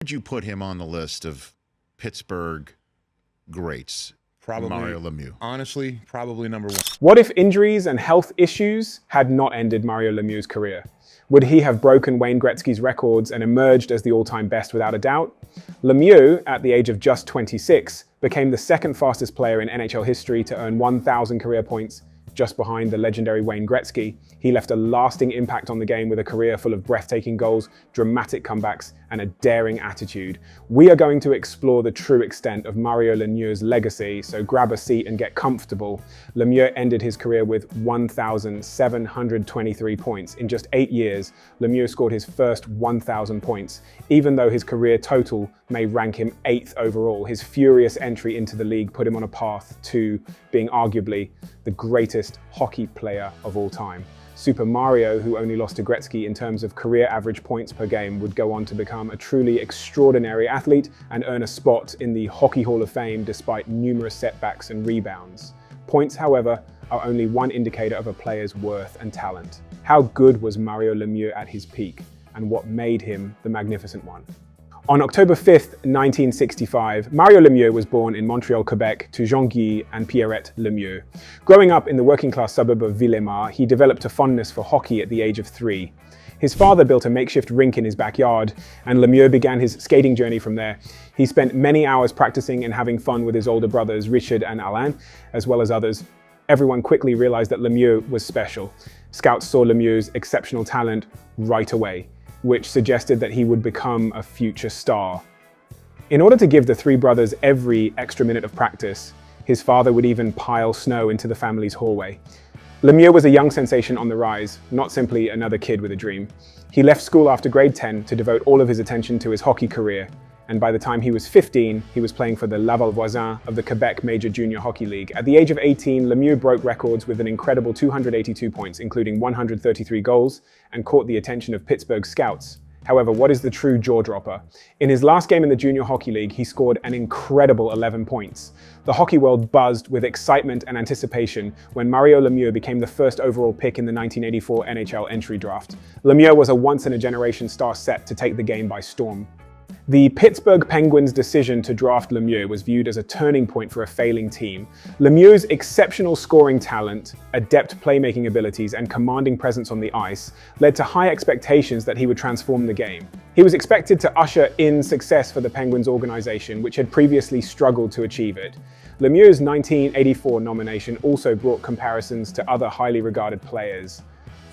would you put him on the list of Pittsburgh greats? Probably Mario Lemieux. Honestly, probably number one. What if injuries and health issues had not ended Mario Lemieux's career? Would he have broken Wayne Gretzky's records and emerged as the all-time best without a doubt? Lemieux, at the age of just 26, became the second fastest player in NHL history to earn 1,000 career points, just behind the legendary Wayne Gretzky. He left a lasting impact on the game with a career full of breathtaking goals, dramatic comebacks, and a daring attitude. We are going to explore the true extent of Mario Lemieux's legacy, so grab a seat and get comfortable. Lemieux ended his career with 1,723 points. In just 8 years, Lemieux scored his first 1,000 points. Even though his career total may rank him 8th overall, his furious entry into the league put him on a path to being arguably the greatest hockey player of all time. Super Mario, who only lost to Gretzky in terms of career average points per game, would go on to become a truly extraordinary athlete and earn a spot in the Hockey Hall of Fame despite numerous setbacks and rebounds. Points, however, are only one indicator of a player's worth and talent. How good was Mario Lemieux at his peak, and what made him the magnificent one? On October 5th, 1965, Mario Lemieux was born in Montreal, Quebec, to Jean-Guy and Pierrette Lemieux. Growing up in the working-class suburb of Villemar, he developed a fondness for hockey at the age of 3. His father built a makeshift rink in his backyard, and Lemieux began his skating journey from there. He spent many hours practicing and having fun with his older brothers, Richard and Alain, as well as others. Everyone quickly realized that Lemieux was special. Scouts saw Lemieux's exceptional talent right away, which suggested that he would become a future star. In order to give the three brothers every extra minute of practice, his father would even pile snow into the family's hallway. Lemieux was a young sensation on the rise, not simply another kid with a dream. He left school after grade 10 to devote all of his attention to his hockey career, and by the time he was 15, he was playing for the Laval Voisins of the Quebec Major Junior Hockey League. At the age of 18, Lemieux broke records with an incredible 282 points, including 133 goals, and caught the attention of Pittsburgh scouts. However, what is the true jaw-dropper? In his last game in the Junior Hockey League, he scored an incredible 11 points. The hockey world buzzed with excitement and anticipation when Mario Lemieux became the first overall pick in the 1984 NHL entry draft. Lemieux was a once-in-a-generation star set to take the game by storm. The Pittsburgh Penguins' decision to draft Lemieux was viewed as a turning point for a failing team. Lemieux's exceptional scoring talent, adept playmaking abilities, and commanding presence on the ice led to high expectations that he would transform the game. He was expected to usher in success for the Penguins organization, which had previously struggled to achieve it. Lemieux's 1984 nomination also brought comparisons to other highly regarded players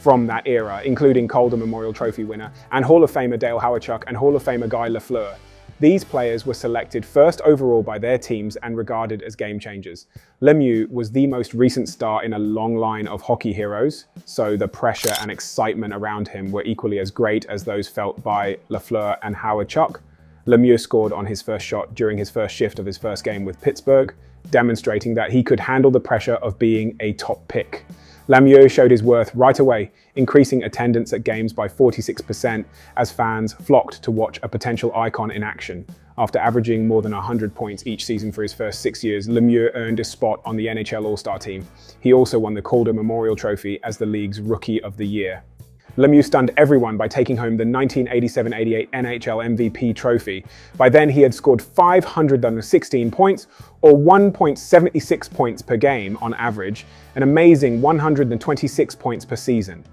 from that era, including Calder Memorial Trophy winner and Hall of Famer Dale Hawerchuk and Hall of Famer Guy Lafleur. These players were selected first overall by their teams and regarded as game changers. Lemieux was the most recent star in a long line of hockey heroes, so the pressure and excitement around him were equally as great as those felt by Lafleur and Hawerchuk. Lemieux scored on his first shot during his first shift of his first game with Pittsburgh, demonstrating that he could handle the pressure of being a top pick. Lemieux showed his worth right away, increasing attendance at games by 46% as fans flocked to watch a potential icon in action. After averaging more than 100 points each season for his first 6 years, Lemieux earned a spot on the NHL All-Star team. He also won the Calder Memorial Trophy as the league's Rookie of the Year. Lemieux stunned everyone by taking home the 1987-88 NHL MVP trophy. By then, he had scored 516 points, or 1.76 points per game on average, an amazing 126 points per season.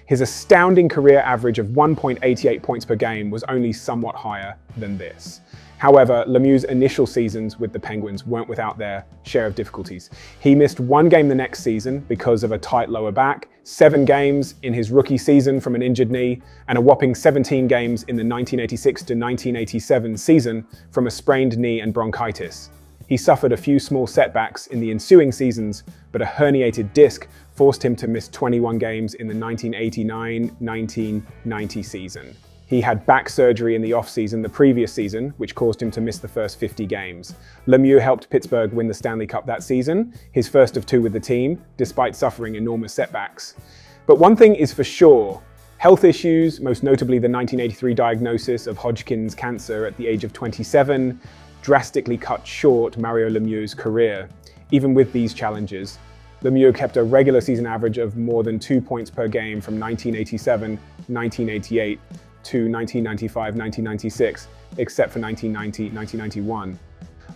His astounding career average of 1.88 points per game was only somewhat higher than this. However, Lemieux's initial seasons with the Penguins weren't without their share of difficulties. He missed one game the next season because of a tight lower back, 7 games in his rookie season from an injured knee, and a whopping 17 games in the 1986 to 1987 season from a sprained knee and bronchitis. He suffered a few small setbacks in the ensuing seasons, but a herniated disc forced him to miss 21 games in the 1989-1990 season. He had back surgery in the off-season the previous season, which caused him to miss the first 50 games. Lemieux helped Pittsburgh win the Stanley Cup that season, his first of 2 with the team, despite suffering enormous setbacks. But one thing is for sure, health issues, most notably the 1983 diagnosis of Hodgkin's cancer at the age of 27, drastically cut short Mario Lemieux's career. Even with these challenges, Lemieux kept a regular season average of more than 2 points per game from 1987-1988 to 1995-1996, except for 1990-1991.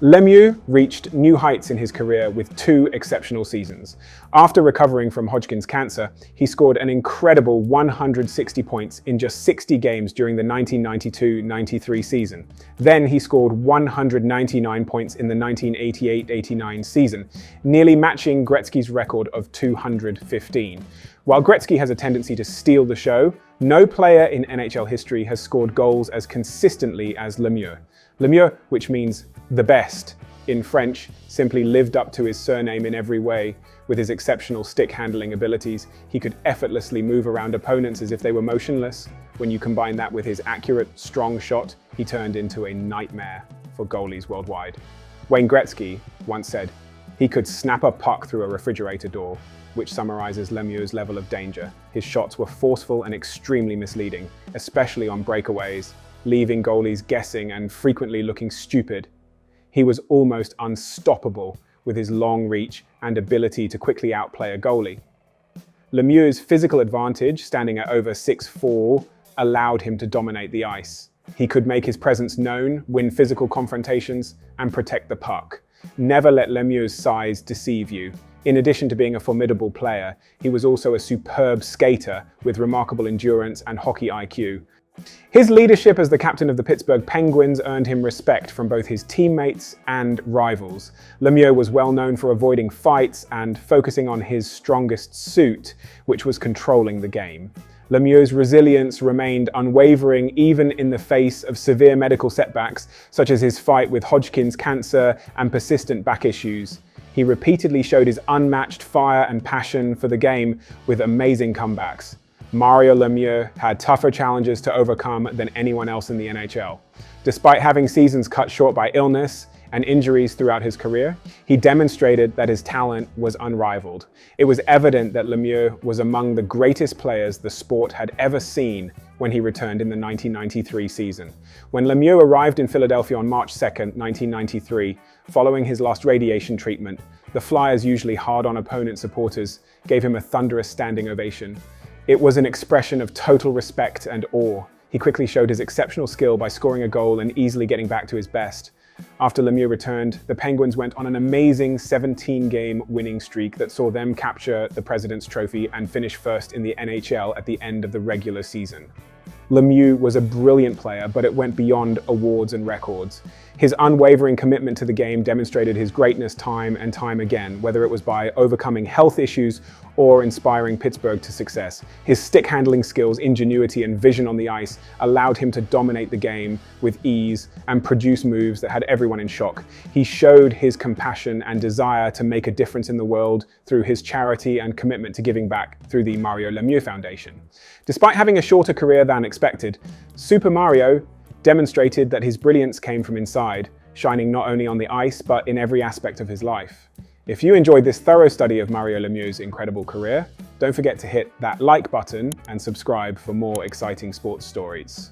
Lemieux reached new heights in his career with 2 exceptional seasons. After recovering from Hodgkin's cancer, he scored an incredible 160 points in just 60 games during the 1992-93 season. Then he scored 199 points in the 1988-89 season, nearly matching Gretzky's record of 215. While Gretzky has a tendency to steal the show, no player in NHL history has scored goals as consistently as Lemieux. Lemieux, which means the best in French, simply lived up to his surname in every way. With his exceptional stick handling abilities, he could effortlessly move around opponents as if they were motionless. When you combine that with his accurate, strong shot, he turned into a nightmare for goalies worldwide. Wayne Gretzky once said, "He could snap a puck through a refrigerator door," which summarizes Lemieux's level of danger. His shots were forceful and extremely misleading, especially on breakaways, leaving goalies guessing and frequently looking stupid. He was almost unstoppable with his long reach and ability to quickly outplay a goalie. Lemieux's physical advantage, standing at over 6'4", allowed him to dominate the ice. He could make his presence known, win physical confrontations, and protect the puck. Never let Lemieux's size deceive you. In addition to being a formidable player, he was also a superb skater with remarkable endurance and hockey IQ. His leadership as the captain of the Pittsburgh Penguins earned him respect from both his teammates and rivals. Lemieux was well known for avoiding fights and focusing on his strongest suit, which was controlling the game. Lemieux's resilience remained unwavering even in the face of severe medical setbacks, such as his fight with Hodgkin's cancer and persistent back issues. He repeatedly showed his unmatched fire and passion for the game with amazing comebacks. Mario Lemieux had tougher challenges to overcome than anyone else in the NHL. Despite having seasons cut short by illness and injuries throughout his career, he demonstrated that his talent was unrivaled. It was evident that Lemieux was among the greatest players the sport had ever seen when he returned in the 1993 season. When Lemieux arrived in Philadelphia on March 2nd, 1993, following his last radiation treatment, the Flyers, usually hard on opponent supporters, gave him a thunderous standing ovation. It was an expression of total respect and awe. He quickly showed his exceptional skill by scoring a goal and easily getting back to his best. After Lemieux returned, the Penguins went on an amazing 17-game winning streak that saw them capture the President's Trophy and finish first in the NHL at the end of the regular season. Lemieux was a brilliant player, but it went beyond awards and records. His unwavering commitment to the game demonstrated his greatness time and time again, whether it was by overcoming health issues or inspiring Pittsburgh to success. His stick handling skills, ingenuity, and vision on the ice allowed him to dominate the game with ease and produce moves that had everyone in shock. He showed his compassion and desire to make a difference in the world through his charity and commitment to giving back through the Mario Lemieux Foundation. Despite having a shorter career than expected, Super Mario demonstrated that his brilliance came from inside, shining not only on the ice, but in every aspect of his life. If you enjoyed this thorough study of Mario Lemieux's incredible career, don't forget to hit that like button and subscribe for more exciting sports stories.